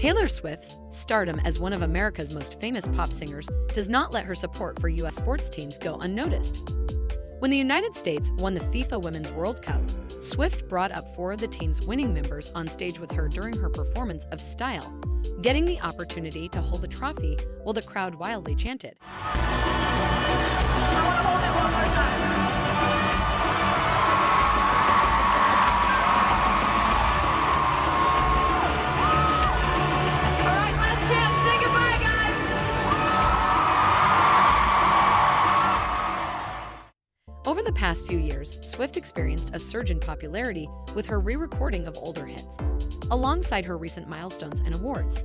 Taylor Swift's stardom as one of America's most famous pop singers does not let her support for U.S. sports teams go unnoticed. When the United States won the FIFA Women's World Cup, Swift brought up four of the team's winning members on stage with her during her performance of Style, getting the opportunity to hold the trophy while the crowd wildly chanted. Over the past few years, Swift experienced a surge in popularity with her re-recording of older hits, alongside her recent milestones and awards.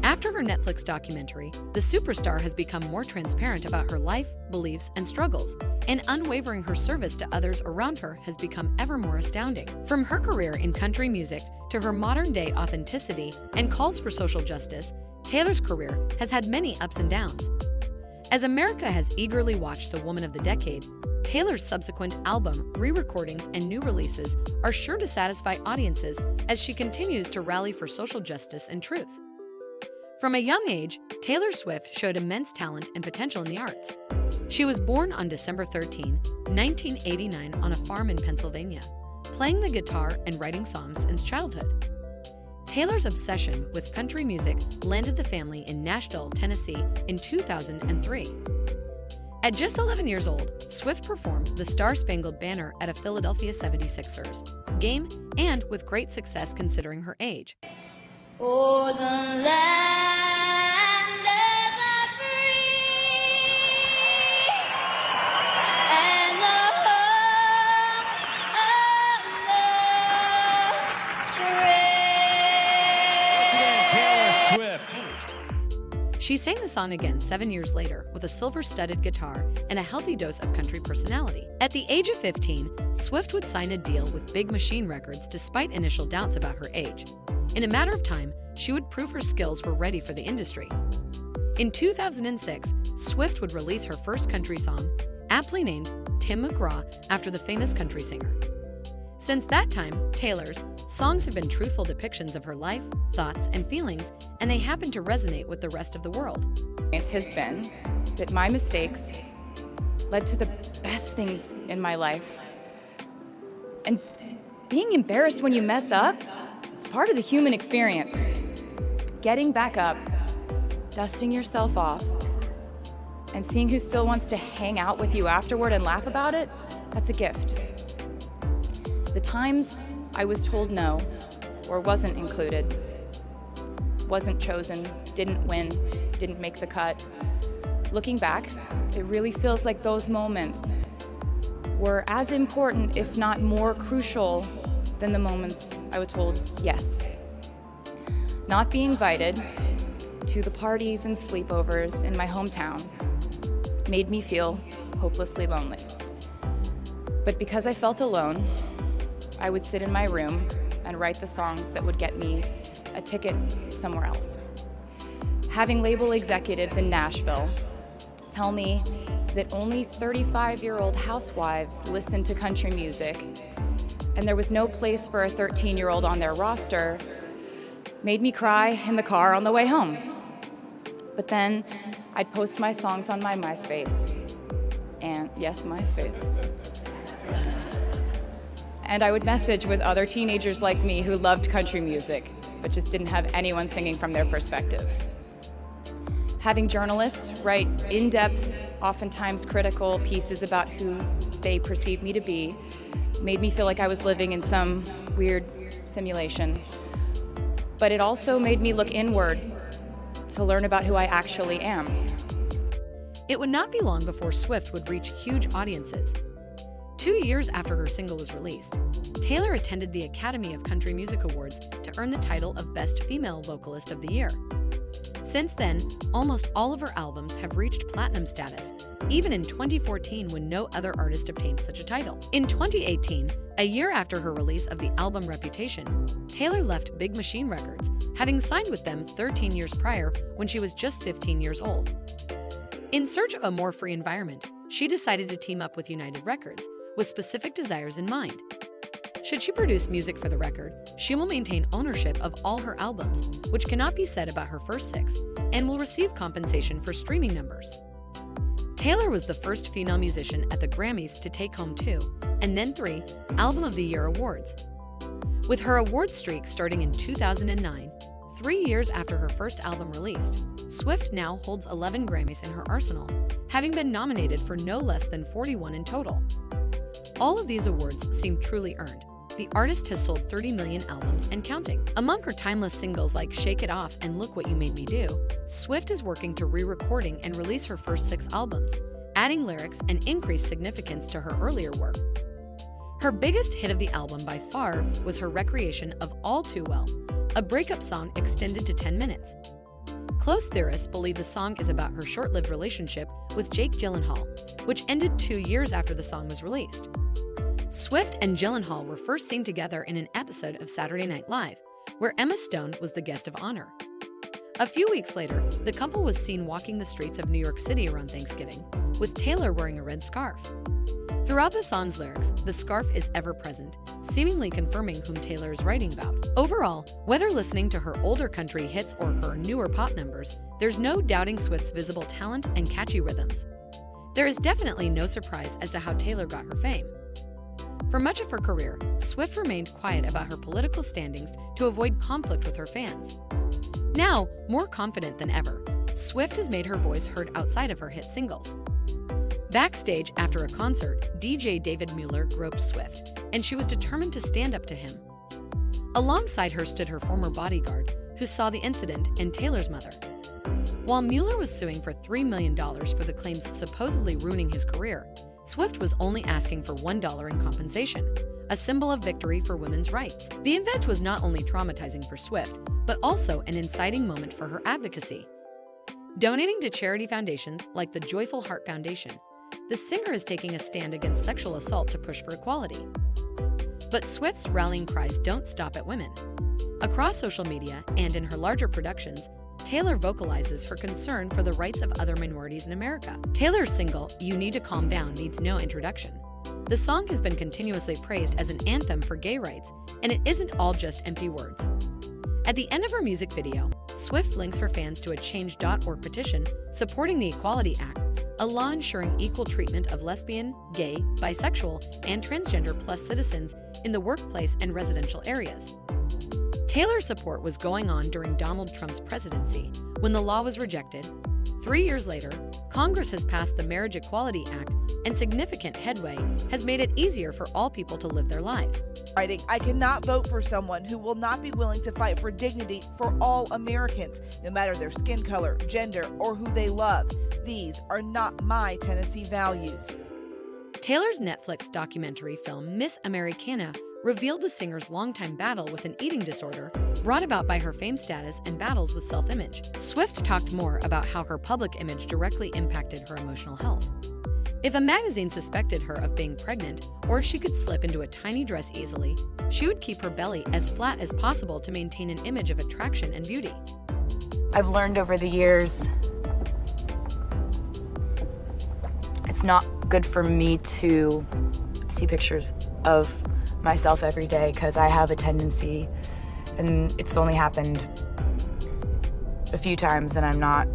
After her Netflix documentary, the superstar has become more transparent about her life, beliefs, and struggles, and unwavering her service to others around her has become ever more astounding. From her career in country music to her modern-day authenticity and calls for social justice, Taylor's career has had many ups and downs. As America has eagerly watched the Woman of the Decade, Taylor's subsequent album, re-recordings, and new releases are sure to satisfy audiences as she continues to rally for social justice and truth. From a young age, Taylor Swift showed immense talent and potential in the arts. She was born on December 13, 1989 on a farm in Pennsylvania, playing the guitar and writing songs since childhood. Taylor's obsession with country music landed the family in Nashville, Tennessee in 2003. At just 11 years old, Swift performed the Star-Spangled Banner at a Philadelphia 76ers game, and with great success considering her age. For the land of the free and the home of the brave. Taylor Swift. She sang the song again 7 years later with a silver-studded guitar and a healthy dose of country personality. At the age of 15, Swift would sign a deal with Big Machine Records despite initial doubts about her age. In a matter of time, she would prove her skills were ready for the industry. In 2006, Swift would release her first country song, aptly named Tim McGraw after the famous country singer. Since that time, Taylor's songs have been truthful depictions of her life, thoughts, and feelings, and they happen to resonate with the rest of the world. It has been that my mistakes led to the best things in my life. And being embarrassed when you mess up, it's part of the human experience. Getting back up, dusting yourself off, and seeing who still wants to hang out with you afterward and laugh about it, that's a gift. The times I was told no, or wasn't included, wasn't chosen, didn't win, didn't make the cut. Looking back, it really feels like those moments were as important, if not more crucial, than the moments I was told yes. Not being invited to the parties and sleepovers in my hometown made me feel hopelessly lonely. But because I felt alone, I would sit in my room and write the songs that would get me a ticket somewhere else. Having label executives in Nashville tell me that only 35-year-old housewives listen to country music, and there was no place for a 13-year-old on their roster, made me cry in the car on the way home. But then I'd post my songs on my MySpace. And yes, MySpace. And I would message with other teenagers like me who loved country music, but just didn't have anyone singing from their perspective. Having journalists write in-depth, oftentimes critical pieces about who they perceived me to be made me feel like I was living in some weird simulation. But it also made me look inward to learn about who I actually am. It would not be long before Swift would reach huge audiences. 2 years after her single was released, Taylor attended the Academy of Country Music Awards to earn the title of Best Female Vocalist of the Year. Since then, almost all of her albums have reached platinum status, even in 2014 when no other artist obtained such a title. In 2018, a year after her release of the album Reputation, Taylor left Big Machine Records, having signed with them 13 years prior when she was just 15 years old. In search of a more free environment, she decided to team up with United Records, with specific desires in mind. Should she produce music for the record, she will maintain ownership of all her albums, which cannot be said about her first 6, and will receive compensation for streaming numbers. Taylor was the first female musician at the Grammys to take home 2, and then 3, Album of the Year awards. With her award streak starting in 2009, 3 years after her first album released, Swift now holds 11 Grammys in her arsenal, having been nominated for no less than 41 in total. All of these awards seem truly earned. The artist has sold 30 million albums and counting. Among her timeless singles like Shake It Off and Look What You Made Me Do, Swift is working to re-recording and release her first 6 albums, adding lyrics and increased significance to her earlier work. Her biggest hit of the album by far was her recreation of All Too Well, a breakup song extended to 10 minutes. Close theorists believe the song is about her short-lived relationship with Jake Gyllenhaal, which ended 2 years after the song was released. Swift and Gyllenhaal were first seen together in an episode of Saturday Night Live, where Emma Stone was the guest of honor. A few weeks later, the couple was seen walking the streets of New York City around Thanksgiving, with Taylor wearing a red scarf. Throughout the song's lyrics, the scarf is ever present, seemingly confirming whom Taylor is writing about. Overall, whether listening to her older country hits or her newer pop numbers, there's no doubting Swift's visible talent and catchy rhythms. There is definitely no surprise as to how Taylor got her fame. For much of her career, Swift remained quiet about her political standings to avoid conflict with her fans. Now, more confident than ever, Swift has made her voice heard outside of her hit singles. Backstage after a concert, DJ David Mueller groped Swift, and she was determined to stand up to him. Alongside her stood her former bodyguard, who saw the incident, and Taylor's mother. While Mueller was suing for $3 million for the claims supposedly ruining his career, Swift was only asking for $1 in compensation, a symbol of victory for women's rights. The event was not only traumatizing for Swift, but also an inciting moment for her advocacy. Donating to charity foundations like the Joyful Heart Foundation, the singer is taking a stand against sexual assault to push for equality. But Swift's rallying cries don't stop at women. Across social media and in her larger productions, Taylor vocalizes her concern for the rights of other minorities in America. Taylor's single, You Need to Calm Down, needs no introduction. The song has been continuously praised as an anthem for gay rights, and it isn't all just empty words. At the end of her music video, Swift links her fans to a Change.org petition supporting the Equality Act, a law ensuring equal treatment of lesbian, gay, bisexual, and transgender plus citizens in the workplace and residential areas. Taylor's support was going on during Donald Trump's presidency when the law was rejected. 3 years later, Congress has passed the Marriage Equality Act, and significant headway has made it easier for all people to live their lives. I cannot vote for someone who will not be willing to fight for dignity for all Americans, no matter their skin color, gender, or who they love. These are not my Tennessee values. Taylor's Netflix documentary film Miss Americana revealed the singer's longtime battle with an eating disorder brought about by her fame status and battles with self-image. Swift talked more about how her public image directly impacted her emotional health. If a magazine suspected her of being pregnant, or she could slip into a tiny dress easily, she would keep her belly as flat as possible to maintain an image of attraction and beauty. I've learned over the years it's not good for me to see pictures of myself every day because I have a tendency, and it's only happened a few times and I'm not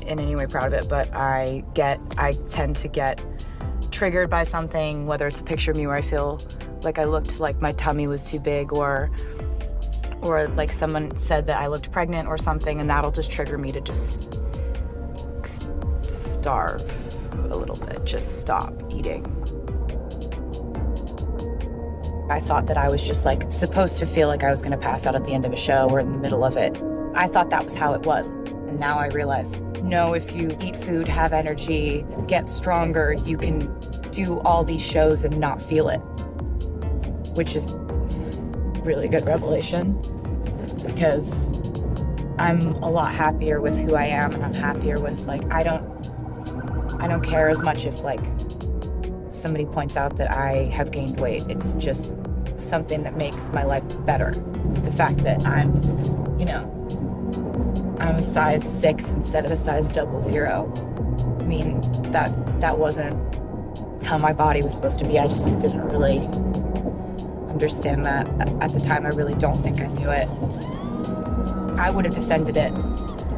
in any way proud of it, but I tend to get triggered by something, whether it's a picture of me where I feel like I looked like my tummy was too big, or like someone said that I looked pregnant or something, and that'll just trigger me to just starve a little bit, just stop eating. I thought that I was just like supposed to feel like I was gonna pass out at the end of a show or in the middle of it. I thought that was how it was. And now I realize, no, if you eat food, have energy, get stronger, you can do all these shows and not feel it, which is really good revelation, because I'm a lot happier with who I am, and I'm happier with, like, I don't care as much if, like, somebody points out that I have gained weight. It's just something that makes my life better. The fact that I'm a size 6 instead of a size 00. I mean, that wasn't how my body was supposed to be. I just didn't really, understand that. At the time, I really don't think I knew it. I would have defended it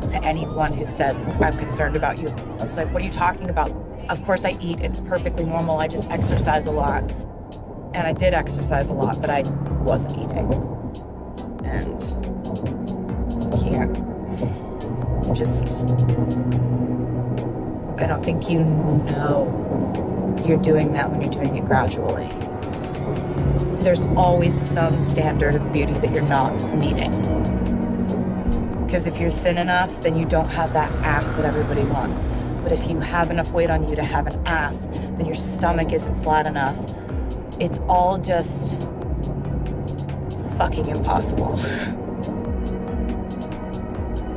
to anyone who said, I'm concerned about you. I was like, what are you talking about? Of course I eat. It's perfectly normal. I just exercise a lot. And I did exercise a lot, but I wasn't eating. And I don't think you know you're doing that when you're doing it gradually. There's always some standard of beauty that you're not meeting. Because if you're thin enough, then you don't have that ass that everybody wants. But if you have enough weight on you to have an ass, then your stomach isn't flat enough. It's all just fucking impossible.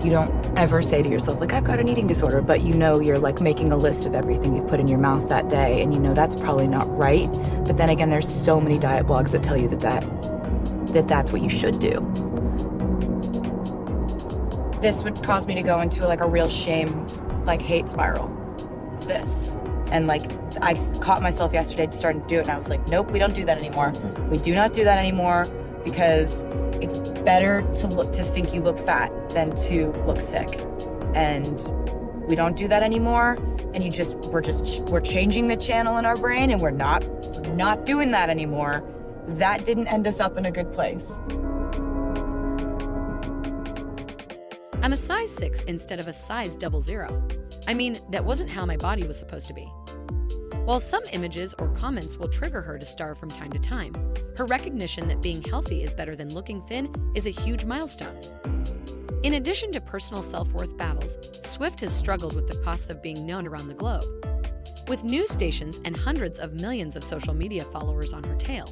You don't ever say to yourself, like, I've got an eating disorder, but you know you're like making a list of everything you put in your mouth that day, and you know that's probably not right. But then again, there's so many diet blogs that tell you that's what you should do. This would cause me to go into like a real shame, like hate spiral. This. And like, I caught myself yesterday starting to do it, and I was like, nope, we don't do that anymore. We do not do that anymore, because it's better to think you look fat than to look sick. And we don't do that anymore. And we're changing the channel in our brain, and we're not doing that anymore. That didn't end us up in a good place. I'm a size 6 instead of a size 00. I mean, that wasn't how my body was supposed to be. While some images or comments will trigger her to starve from time to time, her recognition that being healthy is better than looking thin is a huge milestone. In addition to personal self-worth battles, Swift has struggled with the costs of being known around the globe. With news stations and hundreds of millions of social media followers on her tail,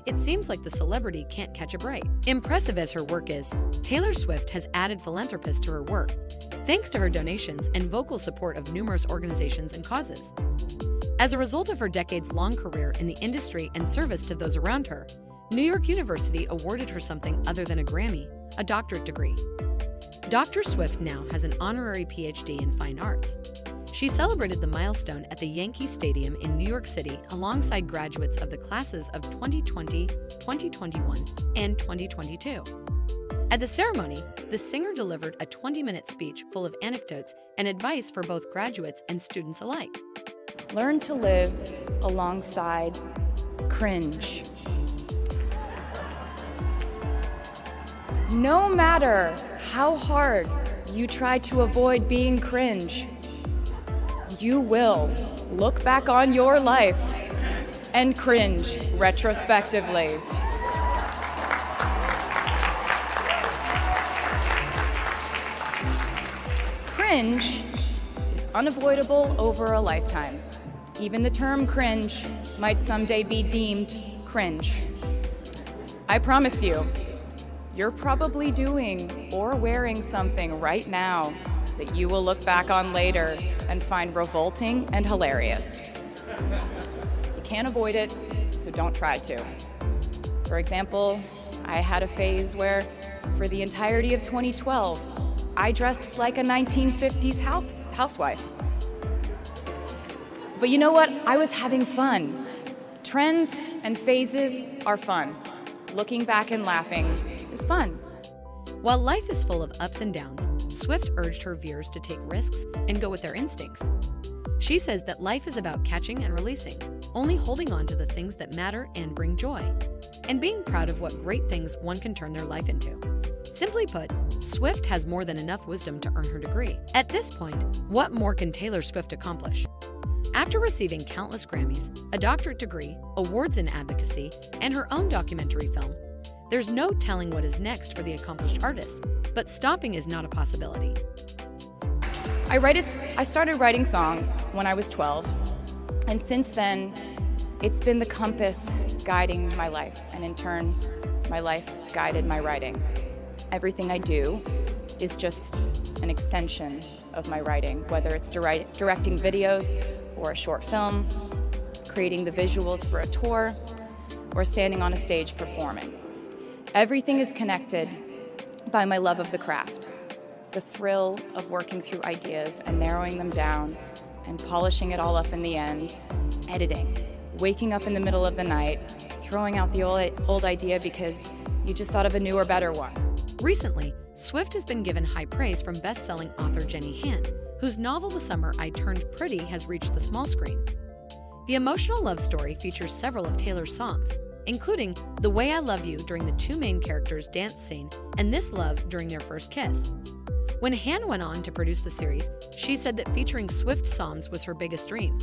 it seems like the celebrity can't catch a break. Impressive as her work is, Taylor Swift has added philanthropists to her work, thanks to her donations and vocal support of numerous organizations and causes. As a result of her decades-long career in the industry and service to those around her, New York University awarded her something other than a Grammy, a doctorate degree. Dr. Swift now has an honorary PhD in fine arts. She celebrated the milestone at the Yankee Stadium in New York City alongside graduates of the classes of 2020, 2021, and 2022. At the ceremony, the singer delivered a 20-minute speech full of anecdotes and advice for both graduates and students alike. Learn to live alongside cringe. No matter how hard you try to avoid being cringe, you will look back on your life and cringe retrospectively. Cringe is unavoidable over a lifetime. Even the term cringe might someday be deemed cringe. I promise you, you're probably doing or wearing something right now that you will look back on later and find revolting and hilarious. You can't avoid it, so don't try to. For example, I had a phase where, for the entirety of 2012, I dressed like a 1950s housewife. But you know what? I was having fun. Trends and phases are fun. Looking back and laughing is fun. While life is full of ups and downs, Swift urged her viewers to take risks and go with their instincts. She says that life is about catching and releasing, only holding on to the things that matter and bring joy, and being proud of what great things one can turn their life into. Simply put, Swift has more than enough wisdom to earn her degree. At this point, what more can Taylor Swift accomplish? After receiving countless Grammys, a doctorate degree, awards in advocacy, and her own documentary film, there's no telling what is next for the accomplished artist, but stopping is not a possibility. I started writing songs when I was 12, and since then, it's been the compass guiding my life, and in turn, my life guided my writing. Everything I do is just an extension of my writing, whether it's directing videos or a short film, creating the visuals for a tour, or standing on a stage performing. Everything is connected by my love of the craft, the thrill of working through ideas and narrowing them down and polishing it all up in the end, editing, waking up in the middle of the night, throwing out the old idea because you just thought of a newer, better one. Recently, Swift has been given high praise from best-selling author Jenny Han, whose novel The Summer I Turned Pretty has reached the small screen. The emotional love story features several of Taylor's songs, including The Way I Love You during the two main characters' dance scene and This Love during their first kiss. When Han went on to produce the series, she said that featuring Swift songs was her biggest dream.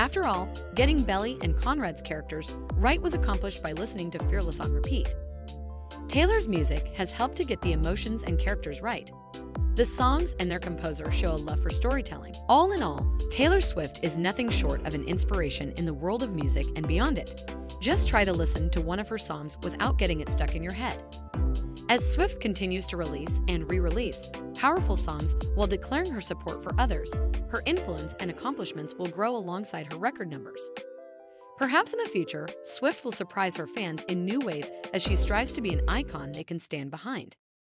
After all, getting Belly and Conrad's characters right was accomplished by listening to Fearless on repeat. Taylor's music has helped to get the emotions and characters right. The songs and their composer show a love for storytelling. All in all, Taylor Swift is nothing short of an inspiration in the world of music and beyond it. Just try to listen to one of her songs without getting it stuck in your head. As Swift continues to release and re-release powerful songs while declaring her support for others, her influence and accomplishments will grow alongside her record numbers. Perhaps in the future, Swift will surprise her fans in new ways as she strives to be an icon they can stand behind.